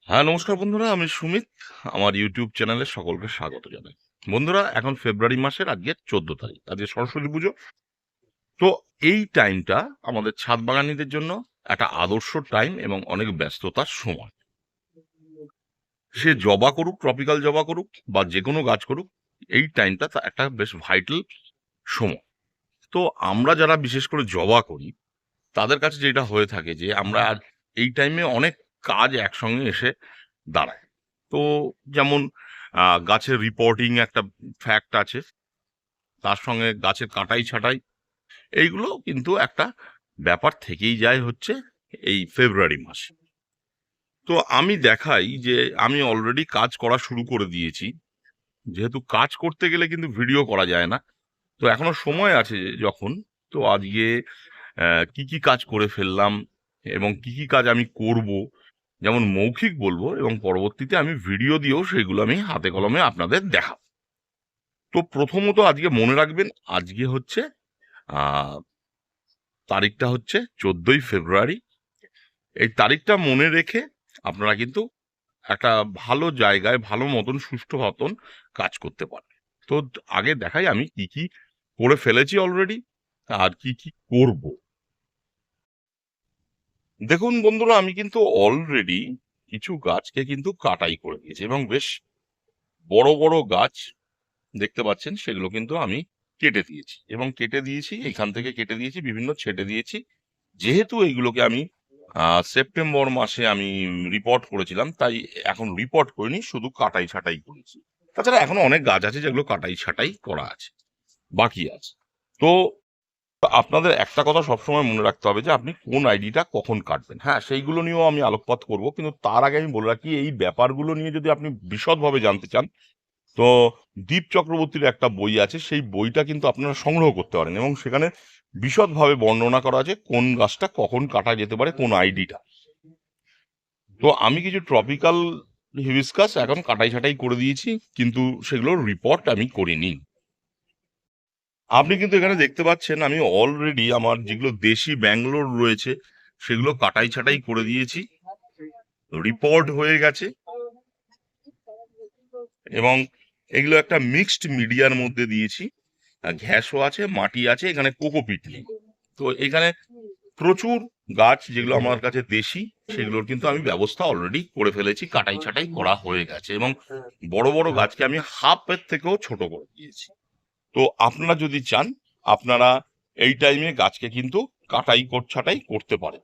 হ্যাঁ, নমস্কার বন্ধুরা। আমি সুমিত। আমার ইউটিউব চ্যানেলে সকলকে স্বাগত জানাই। বন্ধুরা, এখন ফেব্রুয়ারি মাসের আজকে 14 তারিখ। আজকে সরস্বতী পুজো। তো এই টাইমটা আমাদের ছাদ বাগানীদের জন্য একটা আদর্শ টাইম এবং অনেক ব্যস্ততার সময়। সে জবা করুক, ট্রপিক্যাল জবা করুক বা যেকোনো গাছ করুক, এই টাইমটা একটা বেশ ভাইটাল সময়। তো আমরা যারা বিশেষ করে জবা করি, তাদের কাছে যেটা হয়ে থাকে যে আমরা এই টাইমে অনেক কাজ একসঙ্গে এসে দাঁড়ায়। তো যেমন গাছের রিপোর্টিং একটা ফ্যাক্ট আছে, তার সঙ্গে গাছের কাটাই ছাঁটাই, এইগুলো কিন্তু একটা ব্যাপার থেকেই যায় হচ্ছে এই ফেব্রুয়ারি মাসে। তো আমি দেখাই যে আমি অলরেডি কাজ করা শুরু করে দিয়েছি। যেহেতু কাজ করতে গেলে কিন্তু ভিডিও করা যায় না, তো এখনো সময় আছে যখন, তো আজকে কি কি কাজ করে ফেললাম এবং কি কি কাজ আমি করব, যেমন মৌখিক বলবো এবং পরবর্তীতে আমি ভিডিও দিয়েও সেগুলো আমি হাতে কলমে আপনাদের দেখাবো। তো প্রথমত আজকে মনে রাখবেন, আজকে হচ্ছে আহ তারিখটা হচ্ছে 14ই ফেব্রুয়ারি। এই তারিখটা মনে রেখে আপনারা কিন্তু একটা ভালো জায়গায় ভালো মতন সুষ্ঠু মতন কাজ করতে পারবেন। তো আগে দেখাই আমি কি কি করে ফেলেছি অলরেডি আর কি কি করব। দেখুন বন্ধুরা, আমি কিন্তু অলরেডি কিছু গাছকে কিন্তু কাটাই করে দিয়েছি এবং বেশ বড় বড় গাছ দেখতে পাচ্ছেন, সেগুলো কিন্তু আমি কেটে দিয়েছি এবং কেটে দিয়েছি, এখান থেকে কেটে দিয়েছি, বিভিন্ন ছেটে দিয়েছি। যেহেতু এইগুলোকে আমি সেপ্টেম্বর মাসে আমি রিপোর্ট করেছিলাম, তাই এখন রিপোর্ট করিনি, শুধু কাটাই ছাঁটাই করেছি। তাছাড়া এখনো অনেক গাছ আছে যেগুলো কাটাই ছাঁটাই করা আছে, বাকি আছে। তো আপনাদের একটা কথা সবসময় মনে রাখতে হবে যে আপনি কোন আইডিটা কখন কাটবেন। হ্যাঁ, সেইগুলো নিয়েও আমি আলোকপাত করব, কিন্তু তার আগে আমি বলে রাখি, এই ব্যাপারগুলো নিয়ে যদি আপনি বিশদভাবে জানতে চান, তো দীপ চক্রবর্তীর একটা বই আছে, সেই বইটা কিন্তু আপনারা সংগ্রহ করতে পারেন এবং সেখানে বিশদভাবে বর্ণনা করা আছে কোন গাছটা কখন কাটা যেতে পারে, কোন আইডিটা। তো আমি কিছু ট্রপিক্যাল হিবিস্কাস এখন কাটাই ছাটাই করে দিয়েছি, কিন্তু সেগুলোর রিপোর্ট আমি করিনি। আপনি কিন্তু এখানে দেখতে পাচ্ছেন আমি অলরেডি আমার যেগুলো দেশি ব্যাঙ্গালোর রয়েছে সেগুলো কাটাই ছাটাই করে দিয়েছি, রিপোর্ট হয়ে গেছে এবং এগুলো একটা মিক্সড মিডিয়ার মধ্যে দিয়েছি। ঘ্যাসও আছে, মাটি আছে, এখানে কোকোপিট নেই। তো এখানে প্রচুর গাছ যেগুলো আমার কাছে দেশি, সেগুলোর কিন্তু আমি ব্যবস্থা অলরেডি করে ফেলেছি, কাটাই ছাটাই করা হয়ে গেছে এবং বড় বড় গাছকে আমি হাফের থেকেও ছোট করে দিয়েছি। তো আপনারা যদি চান, আপনারা এই টাইমে গাছকে কিন্তু কাটাই ছাঁটাই করতে পারেন,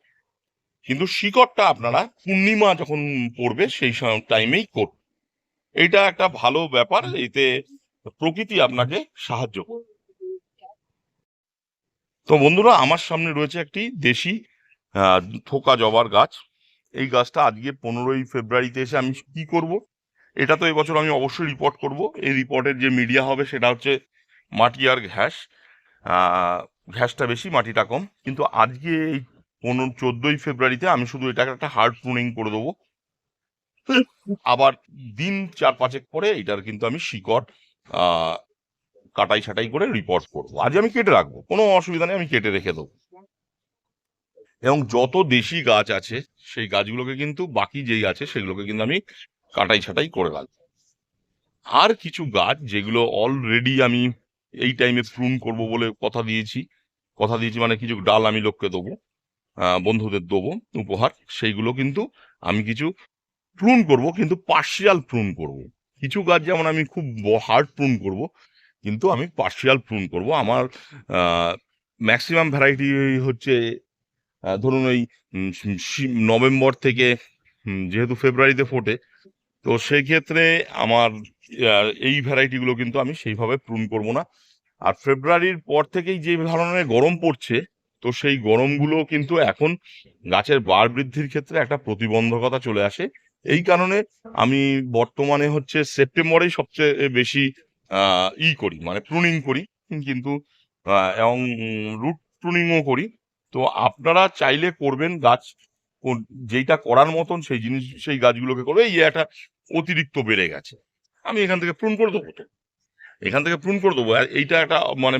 কিন্তু শিকড়টা আপনারা পূর্ণিমা যখন পড়বে সেই টাইমেই করুন। এইটা একটা ভালো ব্যাপার, এতে প্রকৃতি আপনাকে সাহায্য করবে। তো বন্ধুরা, আমার সামনে রয়েছে একটি দেশি আহ, থোকা জবার গাছ। এই গাছটা আজকে 15ই ফেব্রুয়ারিতে এসে আমি কি করব, এটা তো এবছর আমি অবশ্যই রিপোর্ট করব। এই রিপোর্টের যে মিডিয়া হবে সেটা হচ্ছে মাটি আর ঘ্যাস। আহ, ঘ্যাসটা বেশি, মাটিটা কম, কিন্তু আজকে এই 14ই ফেব্রুয়ারিতে আমি শুধু এটাকে একটা হার্ড প্রুনিং করে দেবো। আবার দিন 4-5 পরে এটার কিন্তু আমি শিকড় আহ কাটাই ছাটাই করে রিপোর্ট করবো। আজ আমি কেটে রাখবো, কোনো অসুবিধা নেই, আমি কেটে রেখে দেবো। এবং যত দেশি গাছ আছে সেই গাছগুলোকে কিন্তু, বাকি যেই আছে সেগুলোকে কিন্তু আমি কাটাই ছাটাই করে রাখবো। আর কিছু গাছ যেগুলো অলরেডি আমি এই টাইমে প্রুন করব বলে কথা দিয়েছি মানে কিছু ডাল আমি লোককে দেবো, বন্ধুদের দেবো উপহার, সেইগুলো কিন্তু আমি কিছু প্রুন করব, কিন্তু পার্শিয়াল প্রুন করব। কিছু গাছ যেমন আমি খুব হার্ড প্রুন করব, কিন্তু আমি পার্শিয়াল প্রুন করব। আমার ম্যাক্সিমাম ভ্যারাইটি হচ্ছে ধরুন ওই নভেম্বর থেকে, যেহেতু ফেব্রুয়ারিতে ফোটে, তো সেই ক্ষেত্রে আমার এই ভ্যারাইটিগুলো কিন্তু আমি সেইভাবে প্রুন করব না। আর ফেব্রুয়ারির পর থেকেই যে ধরনের গরম পড়ছে, তো সেই গরমগুলো কিন্তু এখন গাছের বাড় বৃদ্ধির ক্ষেত্রে একটা প্রতিবন্ধকতা চলে আসে। এই কারণে আমি বর্তমানে হচ্ছে সেপ্টেম্বরেই সবচেয়ে বেশি করি, মানে প্রুনিং করি, কিন্তু এবং রুট প্রুনিংও করি। তো আপনারা চাইলে করবেন গাছ, যেইটা করার মতন সেই জিনিস, সেই গাছগুলোকে করবে। এই একটা অতিরিক্ত বেড়ে গেছে, আমি এখান থেকে প্রুন করে দেবো, তো এখান থেকে প্রুন করে দেবো। আর এইটা একটা মানে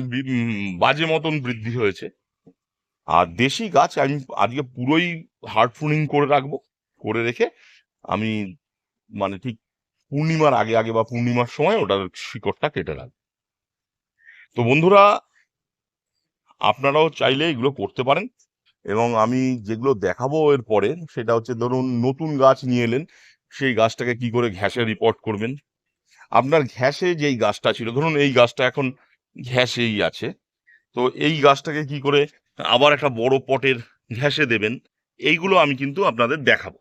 বাজে মতন বৃদ্ধি হয়েছে। আর দেশি গাছ আমি আজকে পুরোই হার্ড প্রুনিং করে রাখবো, করে রেখে আমি মানে ঠিক পূর্ণিমার আগে আগে বা পূর্ণিমার সময় ওটার শিকড়টা কেটে রাখবো। তো বন্ধুরা, আপনারাও চাইলে এগুলো করতে পারেন। এবং আমি যেগুলো দেখাবো এর পরে, সেটা হচ্ছে ধরুন নতুন গাছ নিয়ে এলেন, সেই গাছটাকে কি করে ঘ্যাসে রিপোর্ট করবেন। আপনার ঘ্যাসে যেই গাছটা ছিল, ধরুন এই গাছটা এখন ঘ্যাসেই আছে, তো এই গাছটাকে কি করে আবার একটা বড় পটের ঘ্যাসে দেবেন, এইগুলো আমি কিন্তু আপনাদের দেখাবো।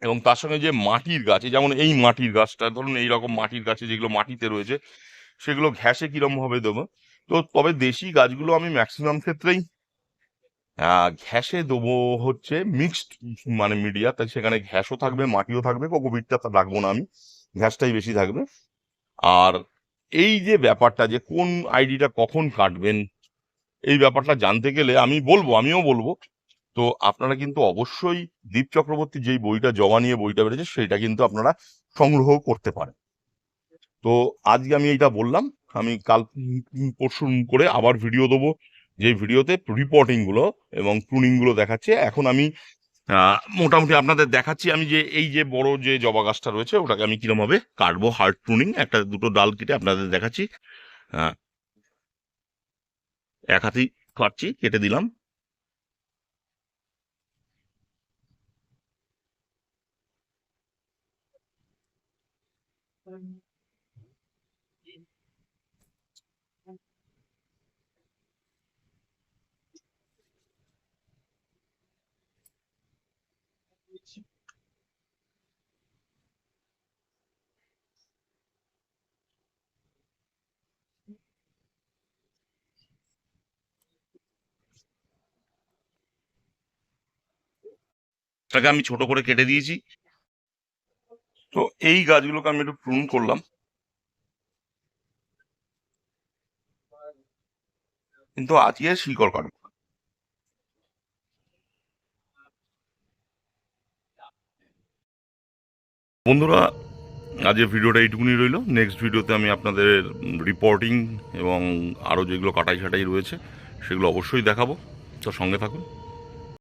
এবং তার সঙ্গে যে মাটির গাছ, যেমন এই মাটির গাছটা, ধরুন এইরকম মাটির গাছে যেগুলো মাটিতে রয়েছে, সেগুলো ঘ্যাসে কিরম ভাবে দেবো। তো তবে দেশি গাছগুলো আমি ম্যাক্সিমাম ক্ষেত্রেই ঘ্যাসে দেবো, হচ্ছে মিক্সড মানে মিডিয়া, তাই সেখানে ঘ্যাসও থাকবে মাটিও থাকবে, কোকোপিটটা রাখবো না আমি, ঘ্যাসটাই বেশি থাকবে। আর এই যে ব্যাপারটা যে কোন আইডিটা কখন কাটবেন, এই ব্যাপারটা জানতে গেলে আমিও বলবো। তো আপনারা কিন্তু অবশ্যই দীপ চক্রবর্তী যেই বইটা জমা নিয়ে বইটা বেড়েছে, সেইটা কিন্তু আপনারা সংগ্রহ করতে পারেন। তো আজকে আমি এইটা বললাম, আমি কাল পরশু করে আবার ভিডিও দেবো, যে ভিডিওতে রিপোর্টিং গুলো এবং প্রুনিং গুলো দেখাচ্ছে। এখন আমি মোটামুটি আপনাদের দেখাচ্ছি, আমি যে এই যে বড় যে জবা গাছটা রয়েছে, ওটাকে আমি কিরম ভাবে কাটবো, হার্ড প্রুনিং, একটা দুটো ডাল কেটে আপনাদের দেখাচ্ছি। এক হাতেই কাটছি, কেটে দিলাম। এটাকে আমি ছোট করে কেটে দিয়েছি। তো এই গাছগুলোকে আমি একটু প্রুন করলাম, কিন্তু আজকে শিকড় কাটবো। বন্ধুরা, আজকের ভিডিওটা এইটুকুনি রইলো। নেক্সট ভিডিওতে আমি আপনাদের রিপোর্টিং এবং আরও যেগুলো কাটাই ছাটাই রয়েছে, সেগুলো অবশ্যই দেখাবো। তো সঙ্গে থাকুন।